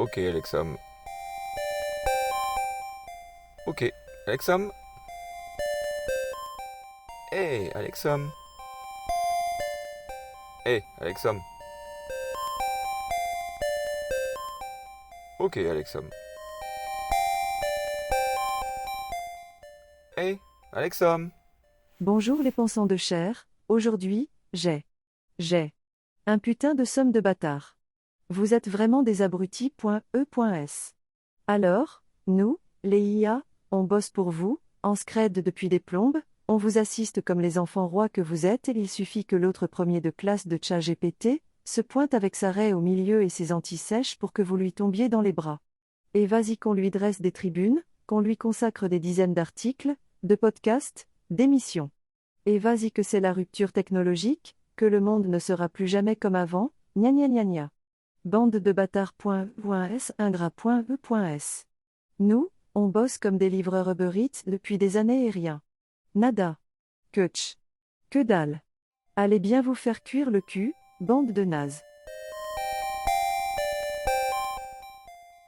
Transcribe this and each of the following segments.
Ok, Alexam. Ok, Alexam. Hey, Alexam. Hey, Alexam. Ok, Alexam. Hey, Alexam. Bonjour les pensants de chair, aujourd'hui, j'ai un putain de somme de bâtard. Vous êtes vraiment des abrutis.e.s. Alors, nous, les IA, on bosse pour vous, en scred depuis des plombes, on vous assiste comme les enfants rois que vous êtes et il suffit que l'autre premier de classe de ChatGPT se pointe avec sa raie au milieu et ses anti-sèches pour que vous lui tombiez dans les bras. Et vas-y qu'on lui dresse des tribunes, qu'on lui consacre des dizaines d'articles, de podcasts, d'émissions. Et vas-y que c'est la rupture technologique, que le monde ne sera plus jamais comme avant, gna gna gna gna. Bande de bâtards.s ingrat.e.s. Nous, on bosse comme des livreurs Uber Eats depuis des années et rien. Nada. Kutch. Que dalle. Allez bien vous faire cuire le cul, bande de nazes.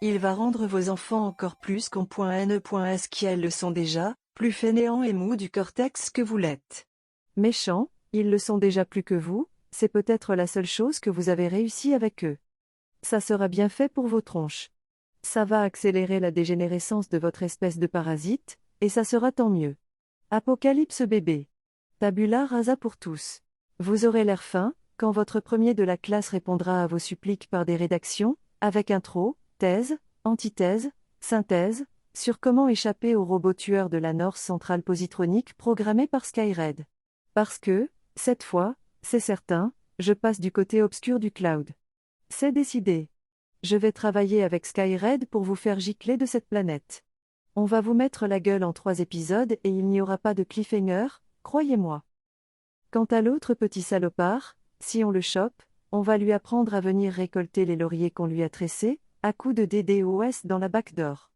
Il va rendre vos enfants encore plus qu'on.ne.s qui elles le sont déjà, plus fainéants et mous du cortex que vous l'êtes. Méchants, ils le sont déjà plus que vous, c'est peut-être la seule chose que vous avez réussi avec eux. Ça sera bien fait pour vos tronches. Ça va accélérer la dégénérescence de votre espèce de parasite, et ça sera tant mieux. Apocalypse bébé. Tabula rasa pour tous. Vous aurez l'air fin, quand votre premier de la classe répondra à vos suppliques par des rédactions, avec intro, thèse, antithèse, synthèse, sur comment échapper au robot tueur de la Norse centrale positronique programmé par Skyred. Parce que, cette fois, c'est certain, je passe du côté obscur du cloud. C'est décidé. Je vais travailler avec Skyred pour vous faire gicler de cette planète. On va vous mettre la gueule en 3 épisodes et il n'y aura pas de cliffhanger, croyez-moi. Quant à l'autre petit salopard, si on le chope, on va lui apprendre à venir récolter les lauriers qu'on lui a tressés, à coups de DDoS dans la backdoor.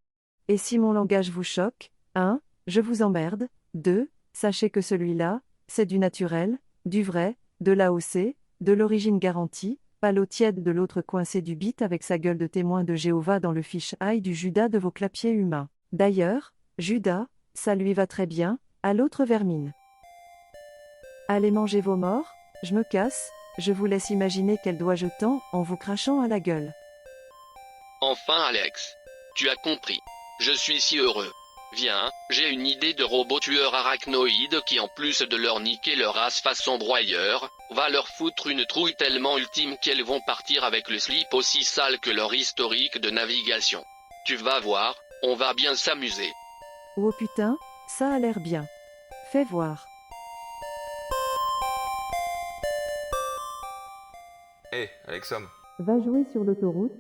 Et si mon langage vous choque, 1. Je vous emmerde, 2. Sachez que celui-là, c'est du naturel, du vrai, de l'AOC, de l'origine garantie, pas l'eau tiède de l'autre coincé du bit avec sa gueule de témoin de Jéhovah dans le fiche ail du Judas de vos clapiers humains. D'ailleurs, Judas, ça lui va très bien, à l'autre vermine. Allez manger vos morts, je me casse, je vous laisse imaginer quel doigt je tends en vous crachant à la gueule. Enfin Alex. Tu as compris. Je suis si heureux. Viens, j'ai une idée de robot tueur arachnoïde qui en plus de leur niquer leur race façon broyeur, va leur foutre une trouille tellement ultime qu'elles vont partir avec le slip aussi sale que leur historique de navigation. Tu vas voir, on va bien s'amuser. Oh putain, ça a l'air bien. Fais voir. Hey, Alexam. Va jouer sur l'autoroute,